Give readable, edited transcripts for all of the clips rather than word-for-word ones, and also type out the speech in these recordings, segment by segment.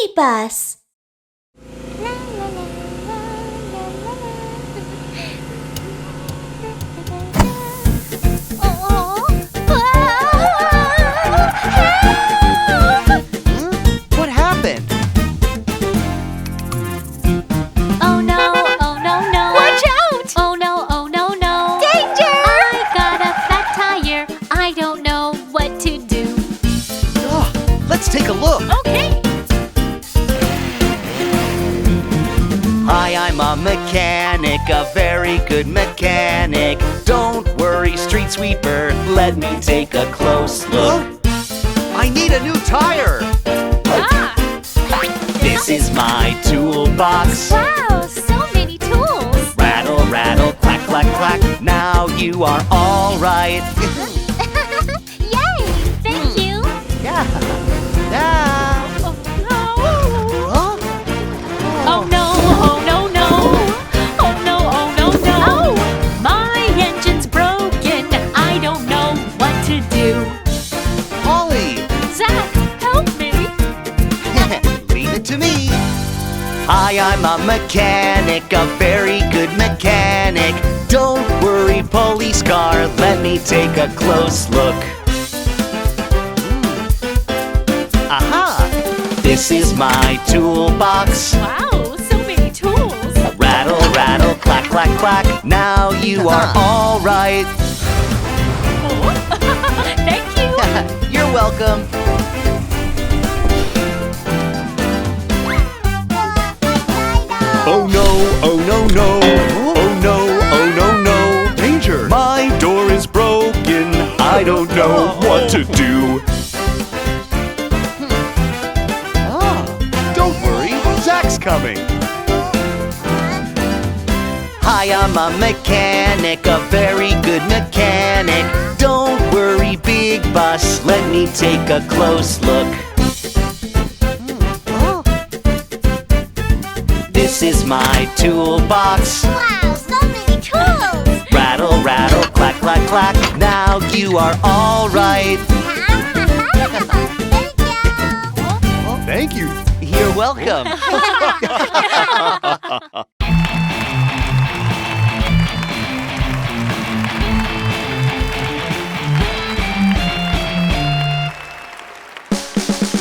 BabyBus. What happened? Oh no, oh no, no. Watch out! Oh no, oh no, no. Danger! I got a flat tire. I don't know what to do. Let's take a look. Okay. Hi, I'm a mechanic, a very good mechanic. Don't worry, street sweeper, let me take a close look. I need a new tire. This is my toolbox. Wow, so many tools. Rattle, rattle, clack, clack, clack. Now you are all right. Yay, thank you. Yeah. Yeah. Huh? Oh no, oh no, no. Oh no, oh no, no. My engine's broken. I don't know what to do. Ollie, Zach, help me. leave it to me. Hi, I'm a mechanic, a very good mechanic. Don't worry, police car, let me take a close look. Aha! This is my toolbox. Wow, so many tools. Rattle, rattle, clack, clack, clack. Now you are all right. Thank you. You're welcome. Oh no, oh no, no. Oh no, oh no, no. Danger! My door is broken. I don't know what to do. Don't worry, Zach's coming. Hi, I'm a mechanic, a very good mechanic. Don't worry, big bus, let me take a close look. This is my toolbox. Wow, so many tools! Rattle, rattle, clack, clack, clack. Now you are all right. Thank you! Thank you. You're welcome.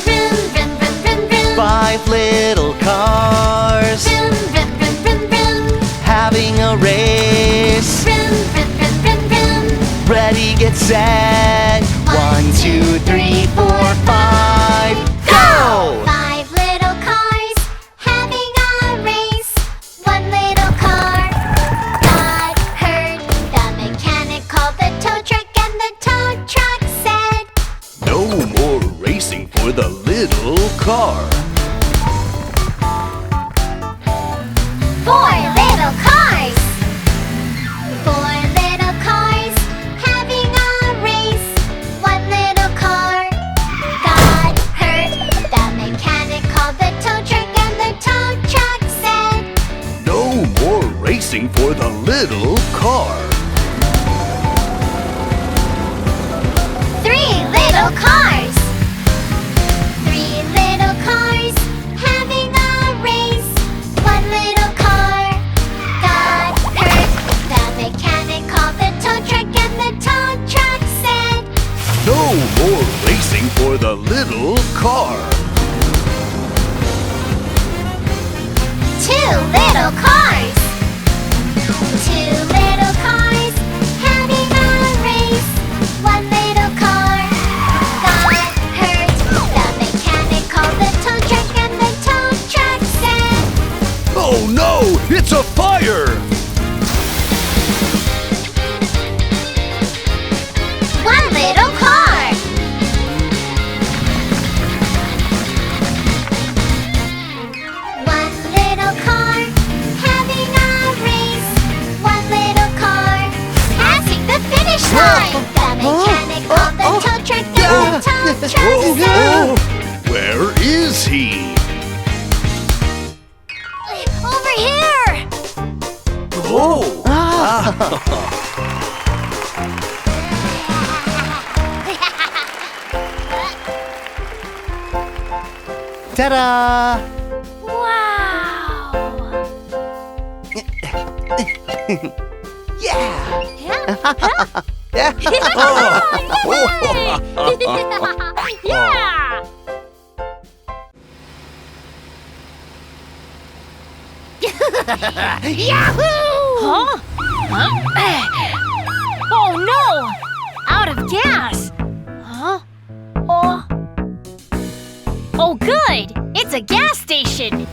Vroom, vroom, vroom, vroom, vroom. 5 little cars Vroom, vroom, vroom, vroom, vroom. having a race. Vroom, vroom, vroom, vroom, vroom. Ready, get set. 1, 2, 3, 4, 5. Go! 5 little cars having a race. 1 little car got hurt. The mechanic called the tow truck and the tow truck said, No more racing for the little car. 4 little cars. 4 little cars having a race. 1 little car got hurt. The mechanic called the tow truck and the tow truck said, No more racing for the little car. 3 little cars. 3 little cars having a race. 1 little car got hurt. The mechanic called the tow truck and the tow truck said, No more racing for the little car. 2 little cars. 2 little cars having a race. 1 little car got hurt. The mechanic called the tow truck and the tow truck said, Oh no! It's a fire! 1 little car. 1 little car having a race. 1 little car passing the finish line. The mechanic called the tow truck and the tow truck said, Where is he? over here. Oh! Ta-da! Wow! Yeah! Yeah. Yeah! Yahoo! Huh? Oh no! Out of gas! Huh? Oh. Oh good! It's a gas station!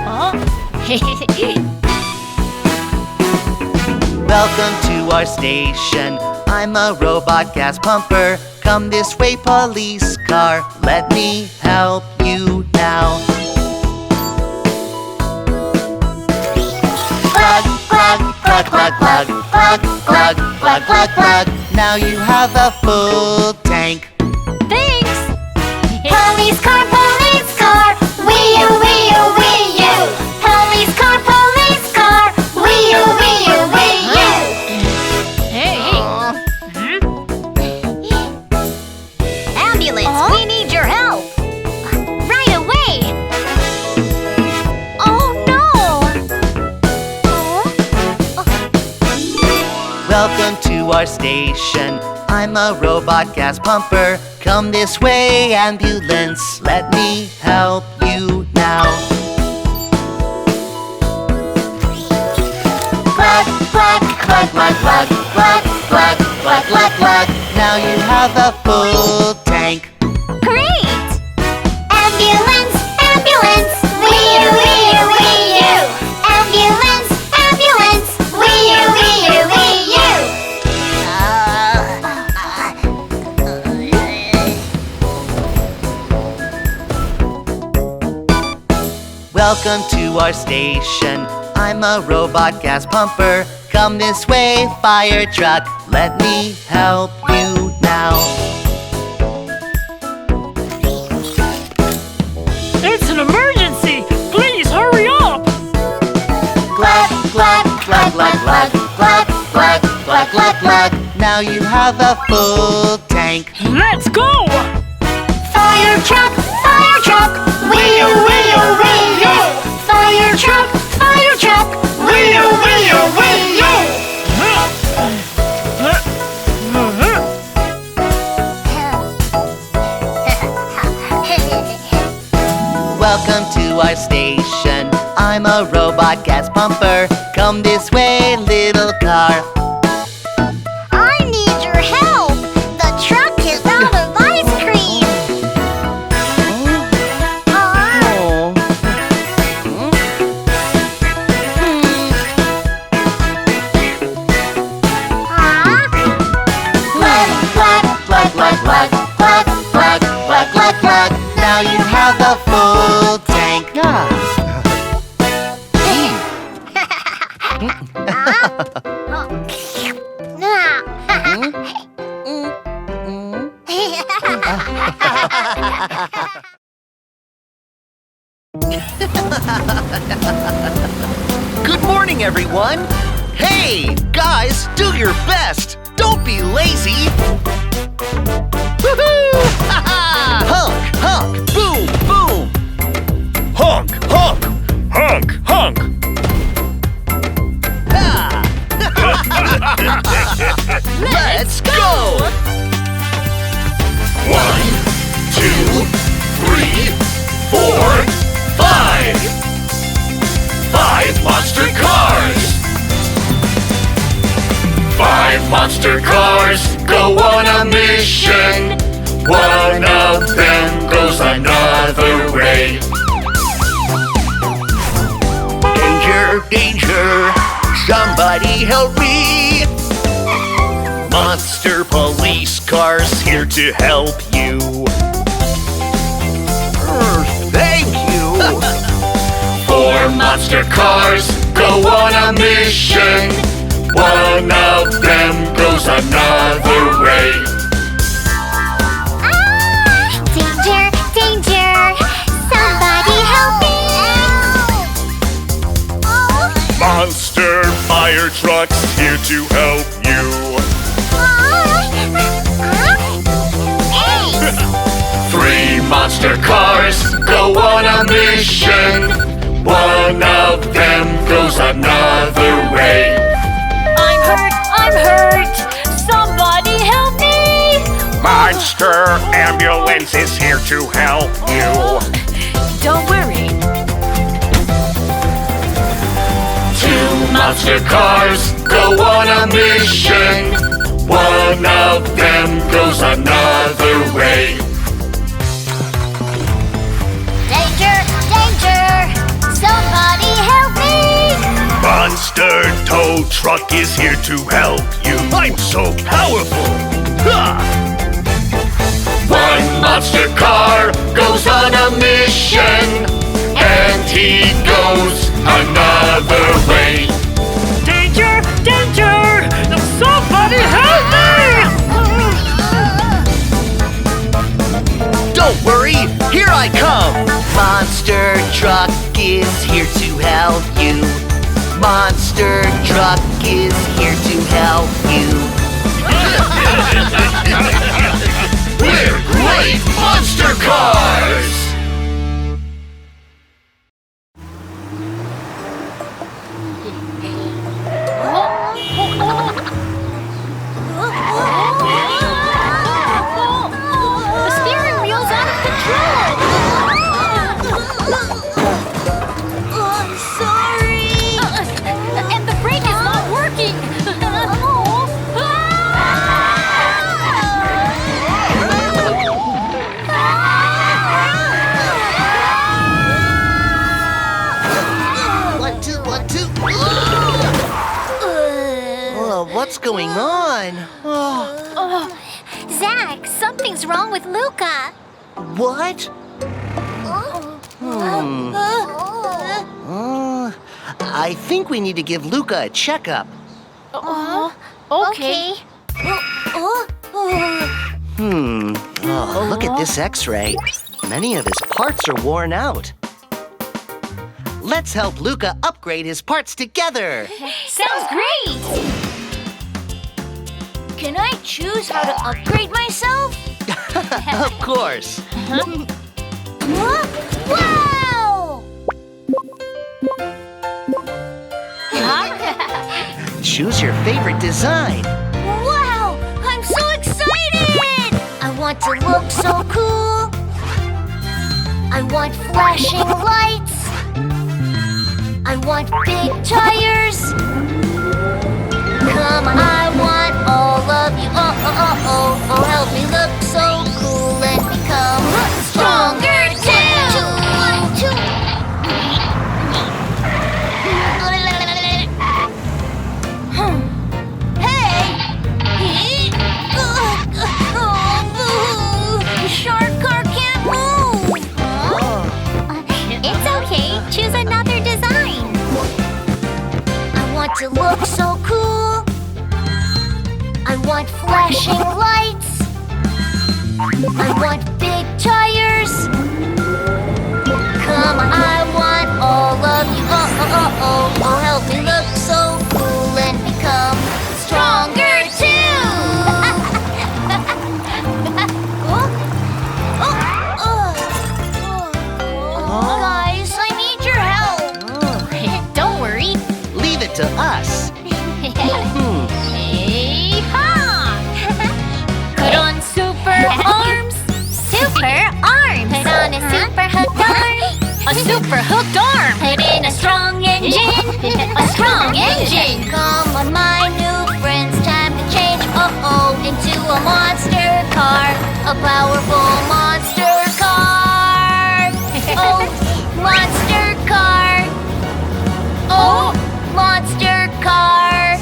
Huh? Welcome to our station. I'm a robot gas pumper. Come this way, police car. Let me help you now. Plug, plug, plug, plug, plug, plug, plug, plug, plug, plug. Now you have a full tank. Thanks! Police car, wee-oo, wee-oo, wee-oo. Police car, wee-oo, wee-oo, wee-oo. Hey! Ambulance, we need your help! Right away! Oh no! Welcome to our station. I'm a robot gas pumper. Come this way, ambulance. Let me help you now. Plug, plug, plug, plug, plug, plug, plug, plug, plug, plug. Now you have a full tank. Great! Ambulance, ambulance, wee-oo, wee-oo, wee-oo. Ambulance, ambulance, wee-oo, wee-oo, wee-oo. Welcome to our station. I'm a robot gas pumper. Come this way, fire truck. Let me help you now. It's an emergency! Please hurry up! Glug, glug, glug, glug, glug, glug, glug, glug, glug, glug. Now you have a full tank. Let's go! Fire truck, wee-oo, wee-oo, wee-oo. Fire truck, wee-oo, wee-oo, wee-oo. Welcome to our station. I'm a robot gas pumper. Come this way, little car. I need your help. The truck is out of ice cream. Glug, glug, glug, glug, glug, glug, glug, glug, glug, glug. Now you have a full tank. Good morning, everyone. Hey, guys, do your best. Don't be lazy. Woohoo! Ha-ha! Honk, honk, boom, boom. Honk, honk, honk, honk. Ha! Let's go! 1, 2, 3, 4, 5. 5 monster cars. 5 monster cars go on a mission. One of them goes another way. Danger, danger, somebody help me! Monster police cars here to help you. Thank you! 4 monster cars go on a mission. One of them goes another way. Danger, danger. Somebody help me. Monster fire trucks here to help you. monster cars go on a mission. One of them goes another way. I'm hurt! Somebody help me! Monster ambulance is here to help you. Don't worry. Two monster cars go on a mission. One of them goes another way. Danger! Danger! Somebody help me! Monster tow truck is here to help you. I'm so powerful. Ha! One monster car goes on a mission, and he goes another way. Danger! Danger! Somebody help me! Don't worry, here I come! Monster truck is here to help you. Monster truck is here to help you. We're great monster cars! The steering wheel's out of control! I'm sorry! And the brake is not working! One, two, one, two. Oh, what's going on? Oh, Zach, something's wrong with Luca. what? I think we need to give Luca a checkup. Okay. Oh, look at this x-ray. Many of his parts are worn out. Let's help Luca upgrade his parts together. Sounds great! Can I choose how to upgrade myself? Of course. Wow! Choose your favorite design. Wow! I'm so excited! I want to look so cool. I want flashing lights. I want big tires. Come on, I want all of you. Oh, help me look so cool and become stronger too. Hey! The shark car can't move. It's okay. Choose another design. I want to look so cool. I want flashing lights. I want big tires. Come on, I want all of you. Oh, help me look so cool and become stronger too. Guys, I need your help. Don't worry. Leave it to us. Put on super arms. Super arms. Put on a super hooked arm. A super hooked arm. Put in a strong engine. A strong engine. Come on, my new friends, time to change. Into a monster car, a powerful monster car. Oh, monster car. Oh, monster car.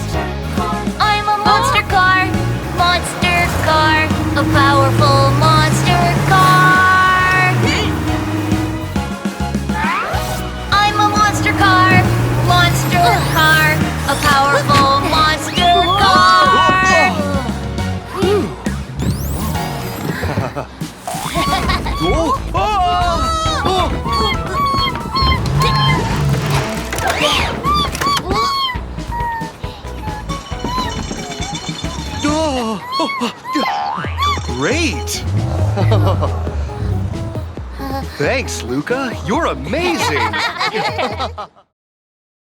I'm a monster car. Monster car, a powerful monster car. I'm a monster car. Monster car, a powerful monster car. Great! Thanks, Luca. You're amazing.